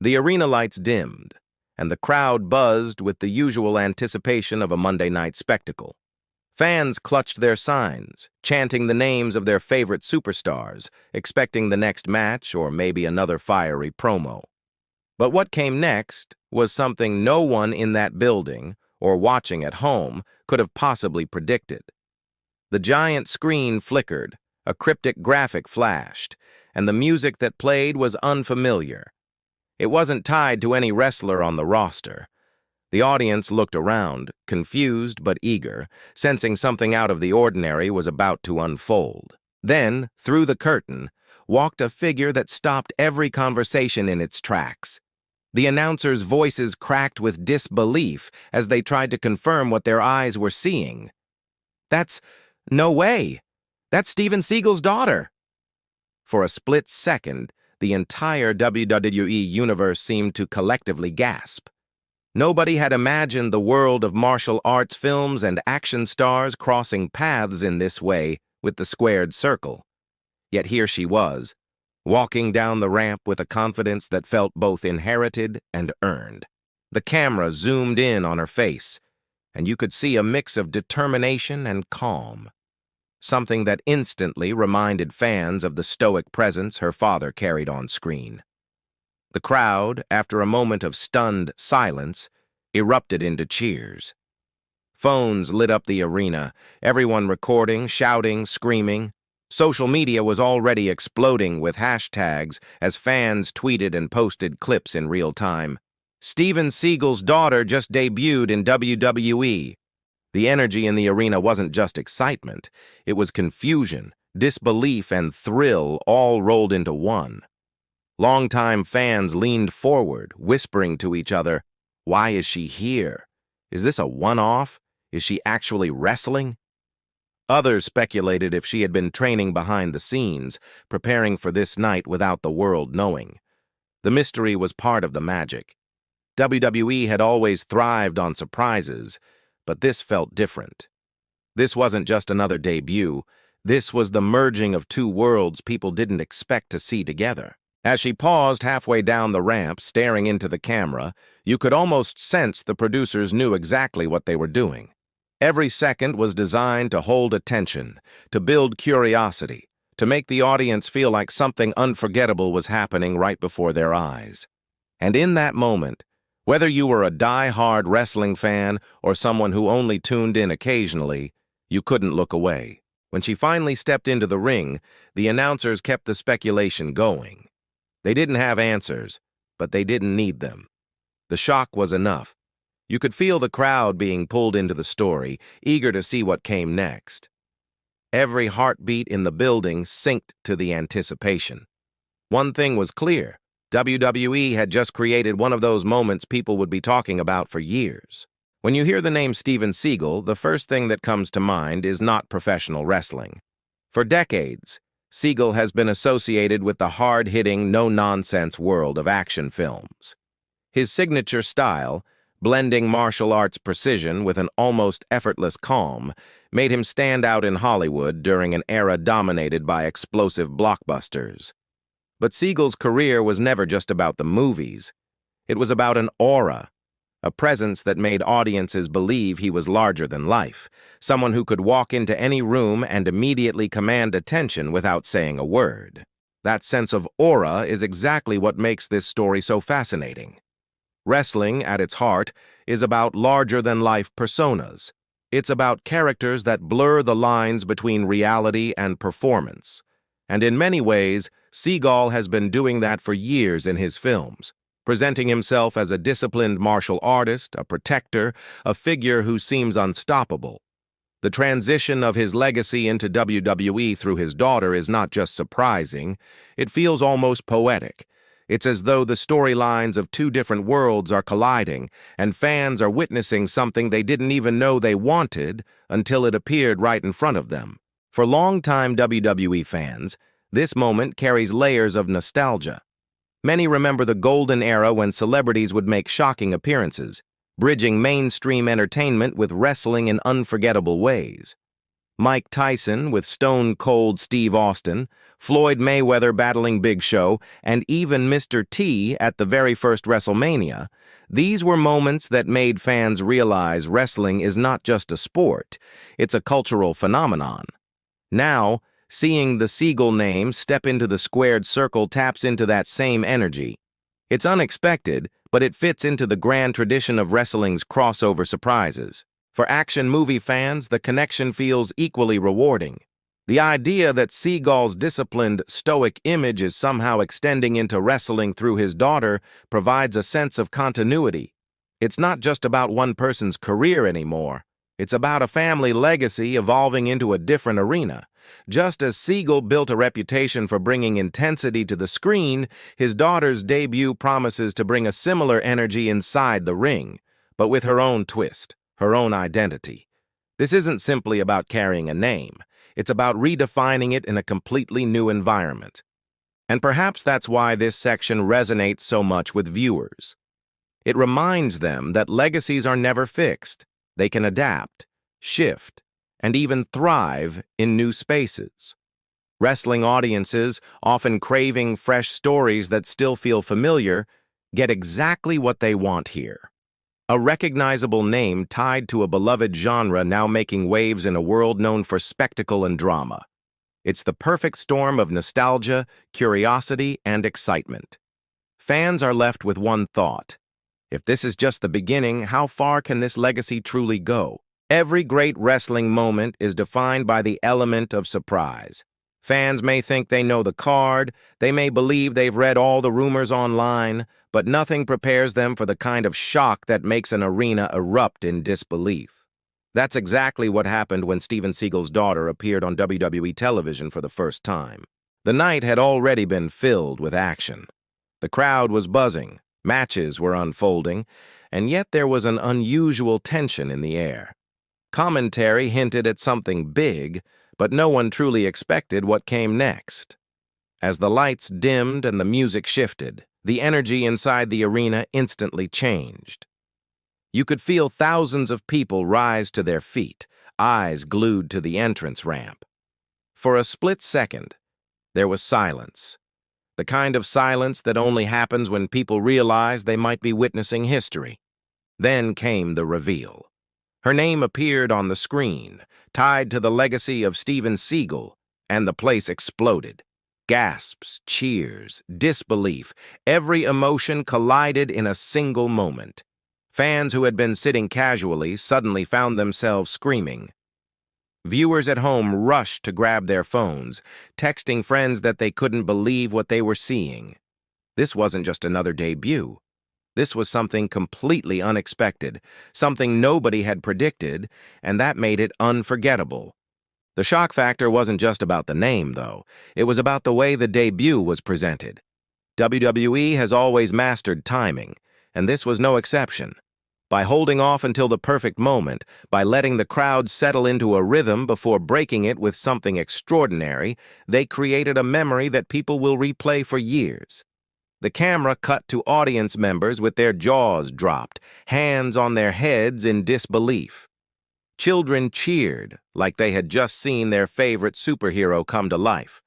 The arena lights dimmed, and the crowd buzzed with the usual anticipation of a Monday night spectacle. Fans clutched their signs, chanting the names of their favorite superstars, expecting the next match or maybe another fiery promo. But what came next was something no one in that building or watching at home could have possibly predicted. The giant screen flickered, a cryptic graphic flashed, and the music that played was unfamiliar. It wasn't tied to any wrestler on the roster. The audience looked around, confused but eager, sensing something out of the ordinary was about to unfold. Then, through the curtain, walked a figure that stopped every conversation in its tracks. The announcers' voices cracked with disbelief as they tried to confirm what their eyes were seeing. No way! That's Steven Seagal's daughter! For a split second, the entire WWE Universe seemed to collectively gasp. Nobody had imagined the world of martial arts films and action stars crossing paths in this way with the squared circle. Yet here she was, walking down the ramp with a confidence that felt both inherited and earned. The camera zoomed in on her face, and you could see a mix of determination and calm, something that instantly reminded fans of the stoic presence her father carried on screen. The crowd, after a moment of stunned silence, erupted into cheers. Phones lit up the arena, everyone recording, shouting, screaming. Social media was already exploding with hashtags as fans tweeted and posted clips in real time. Steven Seagal's daughter just debuted in WWE. The energy in the arena wasn't just excitement, it was confusion, disbelief, and thrill all rolled into one. Longtime fans leaned forward, whispering to each other, "Why is she here? Is this a one-off? Is she actually wrestling?" Others speculated if she had been training behind the scenes, preparing for this night without the world knowing. The mystery was part of the magic. WWE had always thrived on surprises, but this felt different. This wasn't just another debut. This was the merging of two worlds people didn't expect to see together. As she paused halfway down the ramp, staring into the camera, you could almost sense the producers knew exactly what they were doing. Every second was designed to hold attention, to build curiosity, to make the audience feel like something unforgettable was happening right before their eyes. And in that moment, whether you were a die-hard wrestling fan or someone who only tuned in occasionally, you couldn't look away. When she finally stepped into the ring, the announcers kept the speculation going. They didn't have answers, but they didn't need them. The shock was enough. You could feel the crowd being pulled into the story, eager to see what came next. Every heartbeat in the building synced to the anticipation. One thing was clear. WWE had just created one of those moments people would be talking about for years. When you hear the name Steven Seagal, the first thing that comes to mind is not professional wrestling. For decades, Seagal has been associated with the hard-hitting, no-nonsense world of action films. His signature style, blending martial arts precision with an almost effortless calm, made him stand out in Hollywood during an era dominated by explosive blockbusters. But Seagal's career was never just about the movies. It was about an aura, a presence that made audiences believe he was larger than life, someone who could walk into any room and immediately command attention without saying a word. That sense of aura is exactly what makes this story so fascinating. Wrestling, at its heart, is about larger-than-life personas. It's about characters that blur the lines between reality and performance. And in many ways, Seagal has been doing that for years in his films, presenting himself as a disciplined martial artist, a protector, a figure who seems unstoppable. The transition of his legacy into WWE through his daughter is not just surprising, it feels almost poetic. It's as though the storylines of two different worlds are colliding, and fans are witnessing something they didn't even know they wanted until it appeared right in front of them. For longtime WWE fans, this moment carries layers of nostalgia. Many remember the golden era when celebrities would make shocking appearances, bridging mainstream entertainment with wrestling in unforgettable ways. Mike Tyson with Stone Cold Steve Austin, Floyd Mayweather battling Big Show, and even Mr. T at the very first WrestleMania, these were moments that made fans realize wrestling is not just a sport, it's a cultural phenomenon. Now, seeing the Seagal name step into the squared circle taps into that same energy. It's unexpected, but it fits into the grand tradition of wrestling's crossover surprises. For action movie fans, the connection feels equally rewarding. The idea that Seagal's disciplined, stoic image is somehow extending into wrestling through his daughter provides a sense of continuity. It's not just about one person's career anymore. It's about a family legacy evolving into a different arena. Just as Seagal built a reputation for bringing intensity to the screen, his daughter's debut promises to bring a similar energy inside the ring, but with her own twist, her own identity. This isn't simply about carrying a name. It's about redefining it in a completely new environment. And perhaps that's why this section resonates so much with viewers. It reminds them that legacies are never fixed. They can adapt, shift, and even thrive in new spaces. Wrestling audiences, often craving fresh stories that still feel familiar, get exactly what they want here. A recognizable name tied to a beloved genre now making waves in a world known for spectacle and drama. It's the perfect storm of nostalgia, curiosity, and excitement. Fans are left with one thought. If this is just the beginning, how far can this legacy truly go? Every great wrestling moment is defined by the element of surprise. Fans may think they know the card, they may believe they've read all the rumors online, but nothing prepares them for the kind of shock that makes an arena erupt in disbelief. That's exactly what happened when Steven Seagal's daughter appeared on WWE television for the first time. The night had already been filled with action. The crowd was buzzing, matches were unfolding, and yet there was an unusual tension in the air. Commentary hinted at something big, but no one truly expected what came next. As the lights dimmed and the music shifted, the energy inside the arena instantly changed. You could feel thousands of people rise to their feet, eyes glued to the entrance ramp. For a split second, there was silence. The kind of silence that only happens when people realize they might be witnessing history. Then came the reveal. Her name appeared on the screen, tied to the legacy of Steven Seagal, and the place exploded. Gasps, cheers, disbelief, every emotion collided in a single moment. Fans who had been sitting casually suddenly found themselves screaming. Viewers at home rushed to grab their phones, texting friends that they couldn't believe what they were seeing. This wasn't just another debut. This was something completely unexpected, something nobody had predicted, and that made it unforgettable. The shock factor wasn't just about the name, though. It was about the way the debut was presented. WWE has always mastered timing, and this was no exception. By holding off until the perfect moment, by letting the crowd settle into a rhythm before breaking it with something extraordinary, they created a memory that people will replay for years. The camera cut to audience members with their jaws dropped, hands on their heads in disbelief. Children cheered like they had just seen their favorite superhero come to life.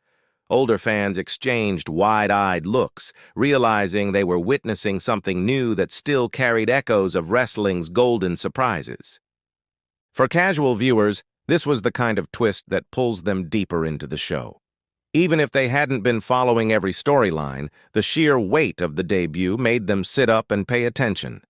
Older fans exchanged wide-eyed looks, realizing they were witnessing something new that still carried echoes of wrestling's golden surprises. For casual viewers, this was the kind of twist that pulls them deeper into the show. Even if they hadn't been following every storyline, the sheer weight of the debut made them sit up and pay attention.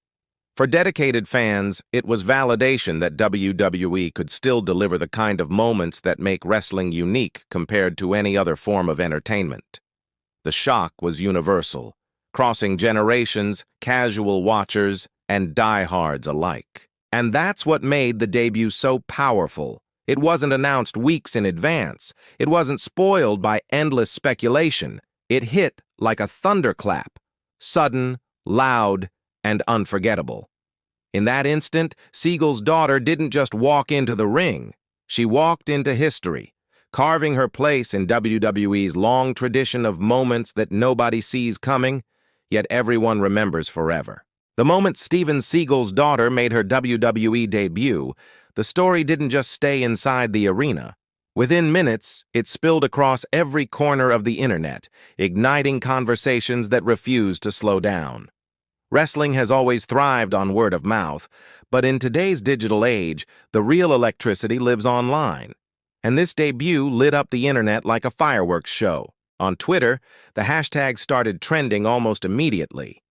For dedicated fans, it was validation that WWE could still deliver the kind of moments that make wrestling unique compared to any other form of entertainment. The shock was universal, crossing generations, casual watchers, and diehards alike. And that's what made the debut so powerful. It wasn't announced weeks in advance. It wasn't spoiled by endless speculation. It hit like a thunderclap, sudden, loud, and unforgettable. In that instant, Seagal's daughter didn't just walk into the ring. She walked into history, carving her place in WWE's long tradition of moments that nobody sees coming, yet everyone remembers forever. The moment Steven Seagal's daughter made her WWE debut, the story didn't just stay inside the arena. Within minutes, it spilled across every corner of the internet, igniting conversations that refused to slow down. Wrestling has always thrived on word of mouth, but in today's digital age, the real electricity lives online. And this debut lit up the internet like a fireworks show. On Twitter, the hashtag started trending almost immediately.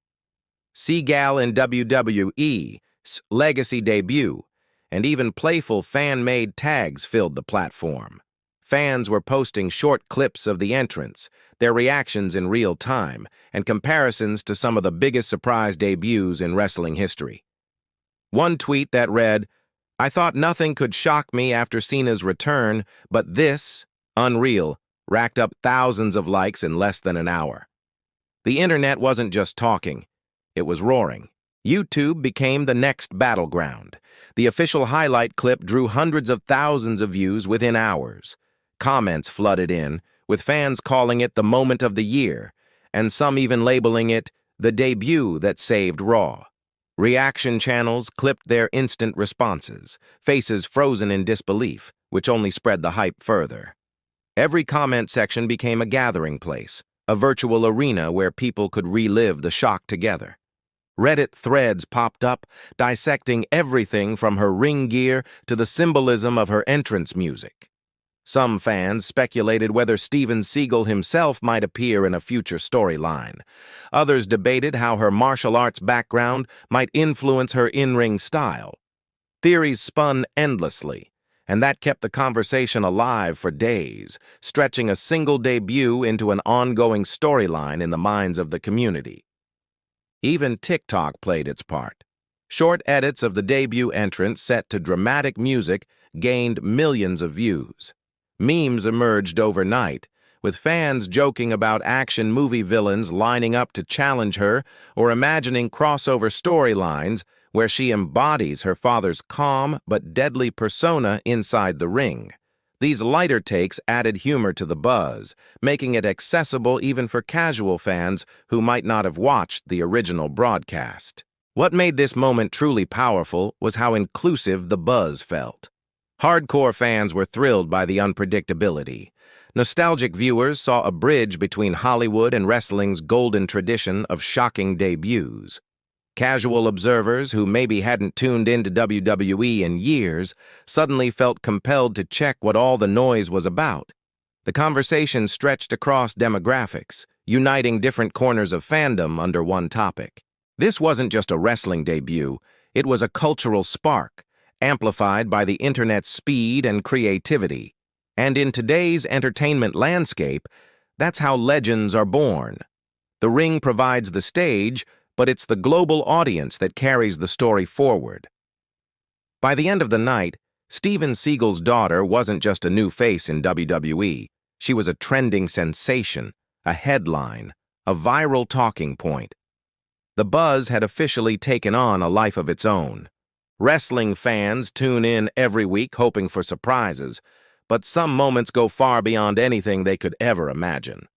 Seagal in WWE's legacy debut, and even playful fan-made tags filled the platform. Fans were posting short clips of the entrance, their reactions in real time, and comparisons to some of the biggest surprise debuts in wrestling history. One tweet that read, "I thought nothing could shock me after Cena's return, but this, unreal," racked up thousands of likes in less than an hour. The internet wasn't just talking, it was roaring. YouTube became the next battleground. The official highlight clip drew hundreds of thousands of views within hours. Comments flooded in, with fans calling it the moment of the year, and some even labeling it the debut that saved Raw. Reaction channels clipped their instant responses, faces frozen in disbelief, which only spread the hype further. Every comment section became a gathering place, a virtual arena where people could relive the shock together. Reddit threads popped up, dissecting everything from her ring gear to the symbolism of her entrance music. Some fans speculated whether Steven Seagal himself might appear in a future storyline. Others debated how her martial arts background might influence her in-ring style. Theories spun endlessly, and that kept the conversation alive for days, stretching a single debut into an ongoing storyline in the minds of the community. Even TikTok played its part. Short edits of the debut entrance set to dramatic music gained millions of views. Memes emerged overnight, with fans joking about action movie villains lining up to challenge her or imagining crossover storylines where she embodies her father's calm but deadly persona inside the ring. These lighter takes added humor to the buzz, making it accessible even for casual fans who might not have watched the original broadcast. What made this moment truly powerful was how inclusive the buzz felt. Hardcore fans were thrilled by the unpredictability. Nostalgic viewers saw a bridge between Hollywood and wrestling's golden tradition of shocking debuts. Casual observers who maybe hadn't tuned into WWE in years suddenly felt compelled to check what all the noise was about. The conversation stretched across demographics, uniting different corners of fandom under one topic. This wasn't just a wrestling debut, it was a cultural spark, amplified by the internet's speed and creativity. And in today's entertainment landscape, that's how legends are born. The ring provides the stage, but it's the global audience that carries the story forward. By the end of the night, Steven Seagal's daughter wasn't just a new face in WWE. She was a trending sensation, a headline, a viral talking point. The buzz had officially taken on a life of its own. Wrestling fans tune in every week hoping for surprises, but some moments go far beyond anything they could ever imagine.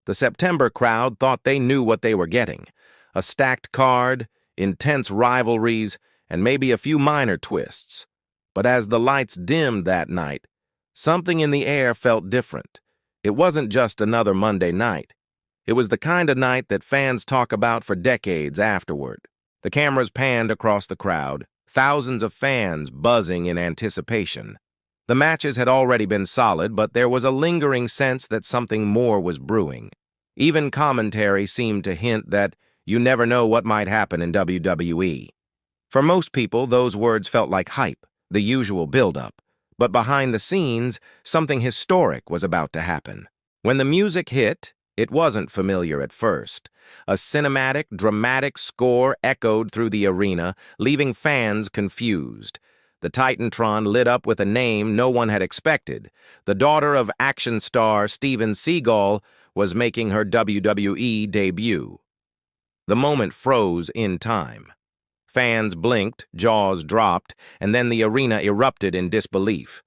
The September crowd thought they knew what they were getting. A stacked card, intense rivalries, and maybe a few minor twists. But as the lights dimmed that night, something in the air felt different. It wasn't just another Monday night. It was the kind of night that fans talk about for decades afterward. The cameras panned across the crowd, thousands of fans buzzing in anticipation. The matches had already been solid, but there was a lingering sense that something more was brewing. Even commentary seemed to hint that you never know what might happen in WWE. For most people, those words felt like hype, the usual build-up. But behind the scenes, something historic was about to happen. When the music hit, it wasn't familiar at first. A cinematic, dramatic score echoed through the arena, leaving fans confused. The Titantron lit up with a name no one had expected. The daughter of action star Steven Seagal was making her WWE debut. The moment froze in time. Fans blinked, jaws dropped, and then the arena erupted in disbelief.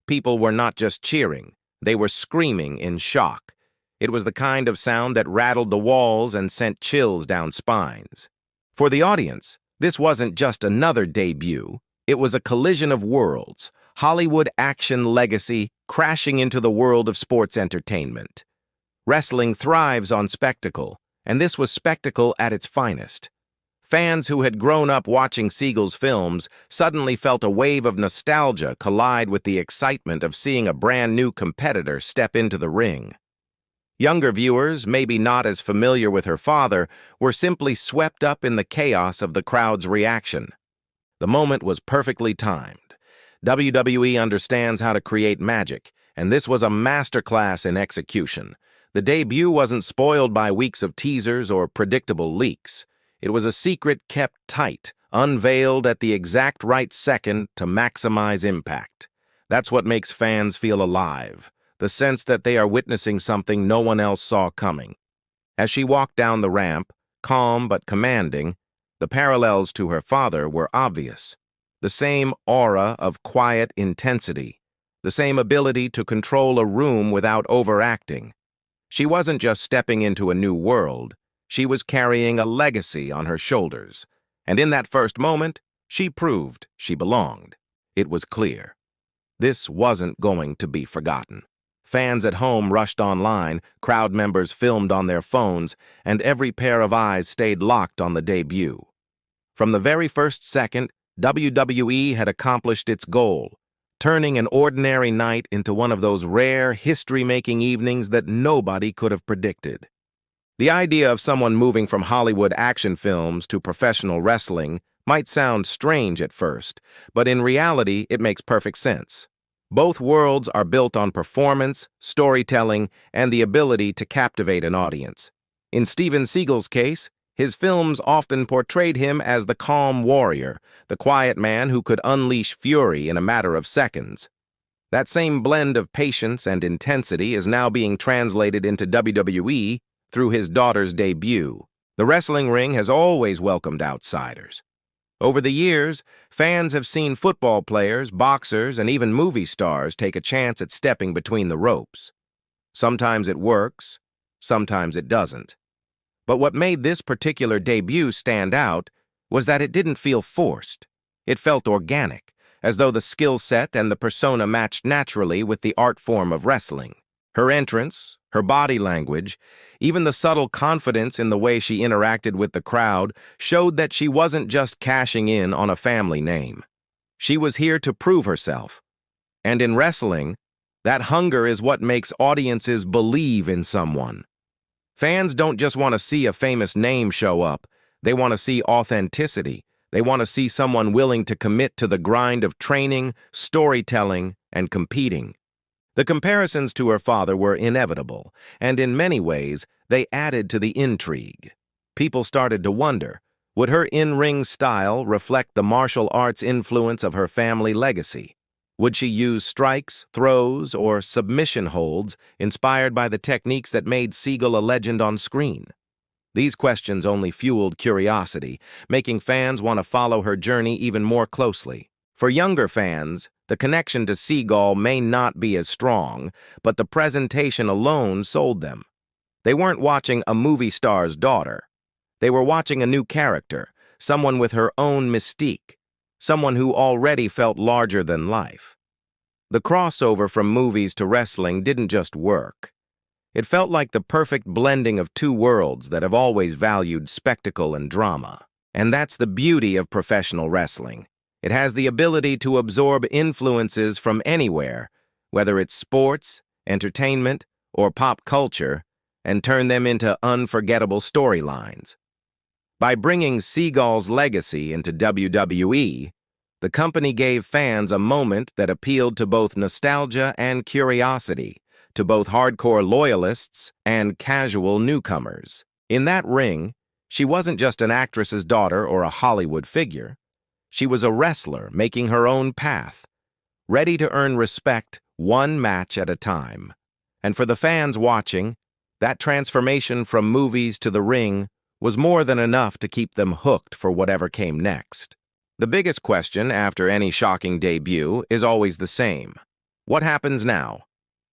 People were not just cheering, they were screaming in shock. It was the kind of sound that rattled the walls and sent chills down spines. For the audience, this wasn't just another debut. It was a collision of worlds, Hollywood action legacy crashing into the world of sports entertainment. Wrestling thrives on spectacle, and this was spectacle at its finest. Fans who had grown up watching Seagal's films suddenly felt a wave of nostalgia collide with the excitement of seeing a brand new competitor step into the ring. Younger viewers, maybe not as familiar with her father, were simply swept up in the chaos of the crowd's reaction. The moment was perfectly timed. WWE understands how to create magic, and this was a masterclass in execution. The debut wasn't spoiled by weeks of teasers or predictable leaks. It was a secret kept tight, unveiled at the exact right second to maximize impact. That's what makes fans feel alive, the sense that they are witnessing something no one else saw coming. As she walked down the ramp, calm but commanding, the parallels to her father were obvious. The same aura of quiet intensity, the same ability to control a room without overacting. She wasn't just stepping into a new world. She was carrying a legacy on her shoulders, and in that first moment, she proved she belonged. It was clear. This wasn't going to be forgotten. Fans at home rushed online, crowd members filmed on their phones, and every pair of eyes stayed locked on the debut. From the very first second, WWE had accomplished its goal, turning an ordinary night into one of those rare, history-making evenings that nobody could have predicted. The idea of someone moving from Hollywood action films to professional wrestling might sound strange at first, but in reality, it makes perfect sense. Both worlds are built on performance, storytelling, and the ability to captivate an audience. In Steven Seagal's case, his films often portrayed him as the calm warrior, the quiet man who could unleash fury in a matter of seconds. That same blend of patience and intensity is now being translated into WWE through his daughter's debut. The wrestling ring has always welcomed outsiders. Over the years, fans have seen football players, boxers, and even movie stars take a chance at stepping between the ropes. Sometimes it works, sometimes it doesn't. But what made this particular debut stand out was that it didn't feel forced. It felt organic, as though the skill set and the persona matched naturally with the art form of wrestling. Her entrance, her body language, even the subtle confidence in the way she interacted with the crowd showed that she wasn't just cashing in on a family name. She was here to prove herself. And in wrestling, that hunger is what makes audiences believe in someone. Fans don't just want to see a famous name show up. They want to see authenticity. They want to see someone willing to commit to the grind of training, storytelling, and competing. The comparisons to her father were inevitable, and in many ways, they added to the intrigue. People started to wonder, would her in-ring style reflect the martial arts influence of her family legacy? Would she use strikes, throws, or submission holds inspired by the techniques that made Seagal a legend on screen? These questions only fueled curiosity, making fans want to follow her journey even more closely. For younger fans, the connection to Seagal may not be as strong, but the presentation alone sold them. They weren't watching a movie star's daughter. They were watching a new character, someone with her own mystique, someone who already felt larger than life. The crossover from movies to wrestling didn't just work. It felt like the perfect blending of two worlds that have always valued spectacle and drama. And that's the beauty of professional wrestling. It has the ability to absorb influences from anywhere, whether it's sports, entertainment, or pop culture, and turn them into unforgettable storylines. By bringing Seagal's legacy into WWE, the company gave fans a moment that appealed to both nostalgia and curiosity, to both hardcore loyalists and casual newcomers. In that ring, she wasn't just an actress's daughter or a Hollywood figure. She was a wrestler making her own path, ready to earn respect one match at a time. And for the fans watching, that transformation from movies to the ring was more than enough to keep them hooked for whatever came next. The biggest question after any shocking debut is always the same. What happens now?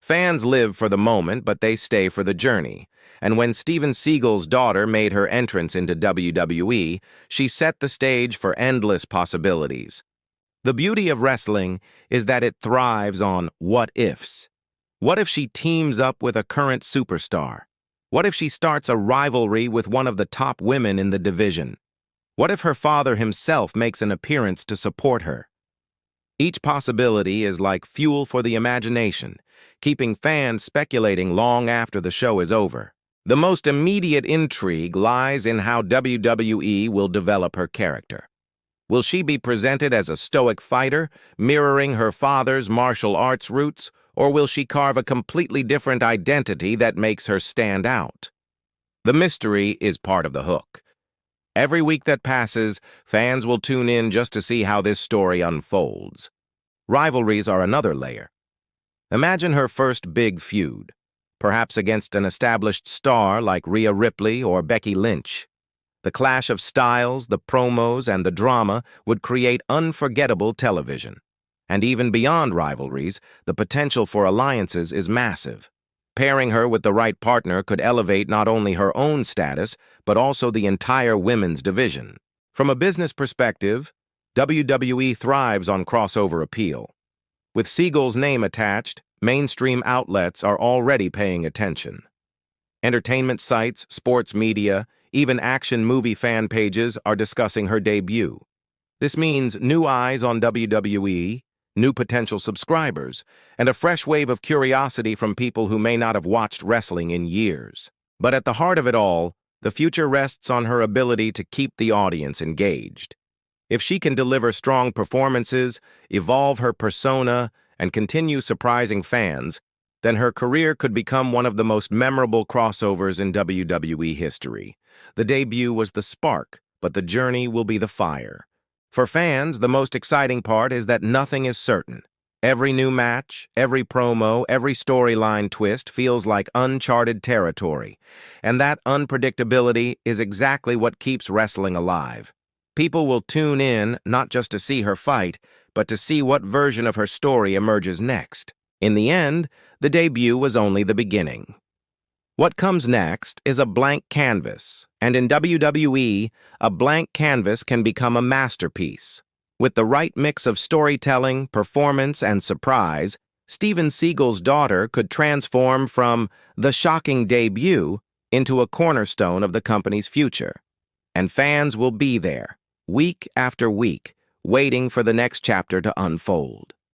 Fans live for the moment, but they stay for the journey. And when Steven Seagal's daughter made her entrance into WWE, she set the stage for endless possibilities. The beauty of wrestling is that it thrives on what-ifs. What if she teams up with a current superstar? What if she starts a rivalry with one of the top women in the division? What if her father himself makes an appearance to support her? Each possibility is like fuel for the imagination, keeping fans speculating long after the show is over. The most immediate intrigue lies in how WWE will develop her character. Will she be presented as a stoic fighter, mirroring her father's martial arts roots, or will she carve a completely different identity that makes her stand out? The mystery is part of the hook. Every week that passes, fans will tune in just to see how this story unfolds. Rivalries are another layer. Imagine her first big feud, perhaps against an established star like Rhea Ripley or Becky Lynch. The clash of styles, the promos, and the drama would create unforgettable television. And even beyond rivalries, the potential for alliances is massive. Pairing her with the right partner could elevate not only her own status, but also the entire women's division. From a business perspective, WWE thrives on crossover appeal. With Seagal's name attached, mainstream outlets are already paying attention. Entertainment sites, sports media, even action movie fan pages are discussing her debut. This means new eyes on WWE, new potential subscribers, and a fresh wave of curiosity from people who may not have watched wrestling in years. But at the heart of it all, the future rests on her ability to keep the audience engaged. If she can deliver strong performances, evolve her persona, and continue surprising fans, then her career could become one of the most memorable crossovers in WWE history. The debut was the spark, but the journey will be the fire. For fans, the most exciting part is that nothing is certain. Every new match, every promo, every storyline twist feels like uncharted territory, and that unpredictability is exactly what keeps wrestling alive. People will tune in not just to see her fight, but to see what version of her story emerges next. In the end, the debut was only the beginning. What comes next is a blank canvas, and in WWE, a blank canvas can become a masterpiece. With the right mix of storytelling, performance, and surprise, Steven Seagal's daughter could transform from the shocking debut into a cornerstone of the company's future. And fans will be there, week after week, waiting for the next chapter to unfold.